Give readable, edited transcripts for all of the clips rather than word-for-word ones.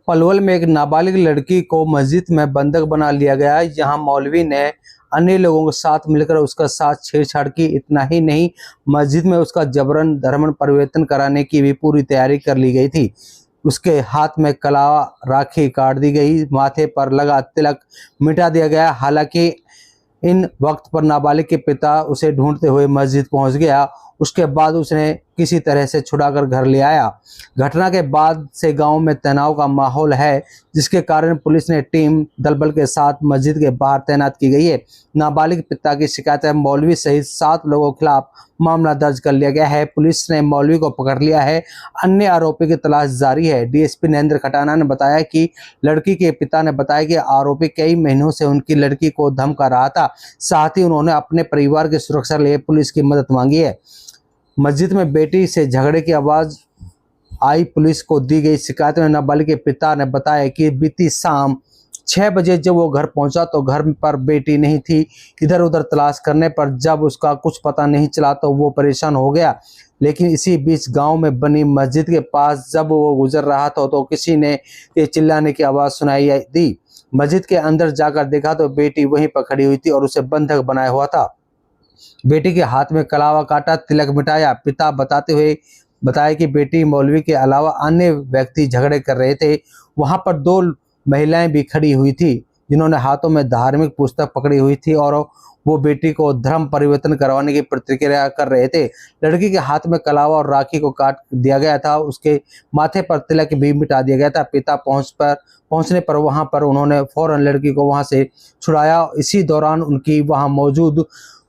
पलवल में एक नाबालिग लड़की को मस्जिद में बंधक बना लिया गया है। यहाँ मौलवी ने अन्य लोगों के साथ मिलकर उसका साथ छेड़छाड़ की। इतना ही नहीं, मस्जिद में उसका जबरन धर्म परिवर्तन कराने की भी पूरी तैयारी कर ली गई थी। उसके हाथ में कलावा राखी काट दी गई, माथे पर लगा तिलक मिटा दिया गया। हालांकि इन वक्त पर नाबालिग के पिता उसे ढूंढते हुए मस्जिद पहुंच गया। उसके बाद उसने किसी तरह से छुड़ाकर घर ले आया। घटना के बाद से गांव में तनाव का माहौल है, जिसके कारण पुलिस ने टीम दल बल के साथ मस्जिद के बाहर तैनात की गई है। नाबालिग पिता की शिकायत है, मौलवी सहित 7 लोगों के खिलाफ मामला दर्ज कर लिया गया है। पुलिस ने मौलवी को पकड़ लिया है। अन्य आरोपी की तलाश जारी है। डीएसपी नरेंद्र खटाना ने बताया कि लड़की के पिता ने बताया कि आरोपी कई महीनों से उनकी लड़की को धमका रहा था। साथ ही उन्होंने अपने परिवार की सुरक्षा के लिए पुलिस की मदद मांगी है। मस्जिद में बेटी से झगड़े की आवाज आई। पुलिस को दी गई शिकायत में नाबालिग के पिता ने बताया कि बीती शाम 6 बजे जब वो घर पहुंचा तो घर पर बेटी नहीं थी। इधर उधर तलाश करने पर जब उसका कुछ पता नहीं चला तो वो परेशान हो गया। लेकिन इसी बीच गांव में बनी मस्जिद के पास जब वो गुजर रहा था तो किसी ने ये चिल्लाने की आवाज सुनाई दी। मस्जिद के अंदर जाकर देखा तो बेटी वहीं पर खड़ी हुई थी और उसे बंधक बनाया हुआ था। बेटी के हाथ में कलावा काटा, तिलक मिटाया। पिता बताया कि बेटी मौलवी के अलावा अन्य व्यक्ति झगड़े कर रहे थे। वहां पर 2 महिलाएं भी खड़ी हुई थी, जिन्होंने हाथों में धार्मिक पुस्तक पकड़ी हुई थी और वो बेटी को धर्म परिवर्तन करवाने की प्रतिक्रिया कर रहे थे। लड़की के हाथ में कलावा और राखी को काट दिया गया था। उसके माथे पर तिलक भी मिटा दिया गया था। पिता पहुंचने पर वहां पर उन्होंने फौरन लड़की को वहां से छुड़ाया। इसी दौरान उनकी वहां मौजूद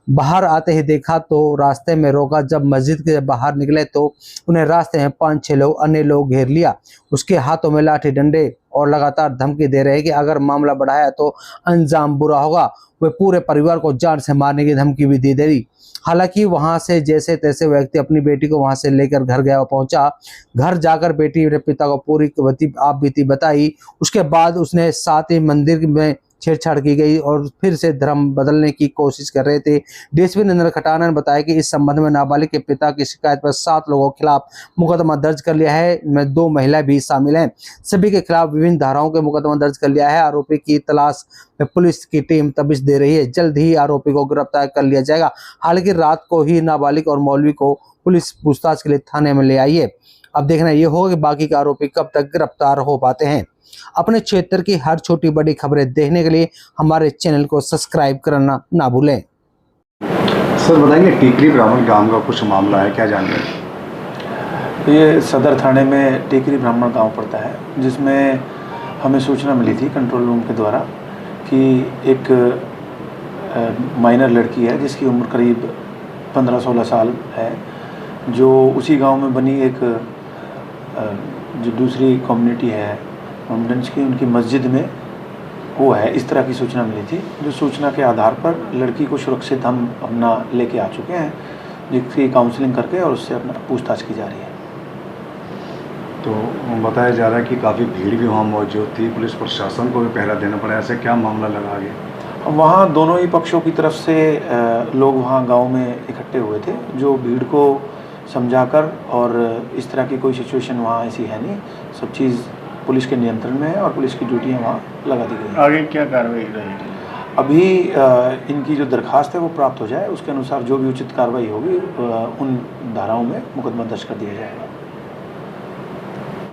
बाहर आते ही देखा तो रास्ते में रोका। जब मस्जिद के बाहर निकले तो उन्हें रास्ते में 5-6 अन्य लोग घेर लिया। उसके हाथों में लाठी डंडे और लगातार धमकी दे रहे कि अगर मामला बढ़ाया तो अंजाम बुरा होगा। वे पूरे परिवार को जान से मारने की धमकी भी दे दी। हालांकि वहां से जैसे तैसे व्यक्ति अपनी बेटी को वहां से लेकर घर गया पहुंचा। घर जाकर बेटी ने पिता को पूरी आप बीती बताई। उसके बाद उसने साथ ही मंदिर में छेड़छाड़ की गई और फिर से धर्म बदलने की कोशिश कर रहे थे। डीएसपी नरेंद्र खटाना ने बताया कि इस संबंध में नाबालिग के पिता की शिकायत पर 7 लोगों के खिलाफ मुकदमा दर्ज कर लिया है, इनमें 2 महिलाएं भी शामिल हैं। सभी के खिलाफ विभिन्न धाराओं के मुकदमा दर्ज कर लिया है। आरोपी की तलाश में पुलिस की टीम तबिश दे रही है। जल्द ही आरोपी को गिरफ्तार कर लिया जाएगा। हालांकि रात को ही नाबालिग और मौलवी को पुलिस पूछताछ के लिए थाने में ले आई है। अब देखना ये होगा कि बाकी के आरोपी कब तक गिरफ्तार हो पाते हैं। अपने क्षेत्र की हर छोटी बड़ी खबरें देखने के लिए हमारे चैनल को सब्सक्राइब करना ना भूलें। सर बताएंगे, टीकरी ब्राह्मण गांव का कुछ मामला है, क्या जानकारी? ये सदर थाने में टीकरी ब्राह्मण गांव पड़ता है, जिसमें हमें सूचना मिली थी कंट्रोल रूम के द्वारा कि एक माइनर लड़की है जिसकी उम्र करीब 15-16 साल है, जो उसी गांव में बनी एक जो दूसरी कम्युनिटी है मोमडन्स की, उनकी मस्जिद में वो है। इस तरह की सूचना मिली थी, जो सूचना के आधार पर लड़की को सुरक्षित हम अपना लेके आ चुके हैं, जिसकी काउंसलिंग करके और उससे अपना पूछताछ की जा रही है। तो बताया जा रहा है कि काफ़ी भीड़ भी वहाँ मौजूद थी, पुलिस प्रशासन को भी पहरा देना पड़ा, ऐसे क्या मामला लगा आगे? वहाँ दोनों ही पक्षों की तरफ से लोग वहाँ गाँव में इकट्ठे हुए थे, जो भीड़ को समझाकर, और इस तरह की कोई सिचुएशन वहाँ ऐसी है नहीं, सब चीज़ पुलिस के नियंत्रण में है और पुलिस की ड्यूटियाँ वहाँ लगा दी गई हैं। आगे क्या कार्रवाई रहेगी? अभी इनकी जो दरखास्त है वो प्राप्त हो जाए, उसके अनुसार जो भी उचित कार्रवाई होगी उन धाराओं में मुकदमा दर्ज कर दिया जाएगा।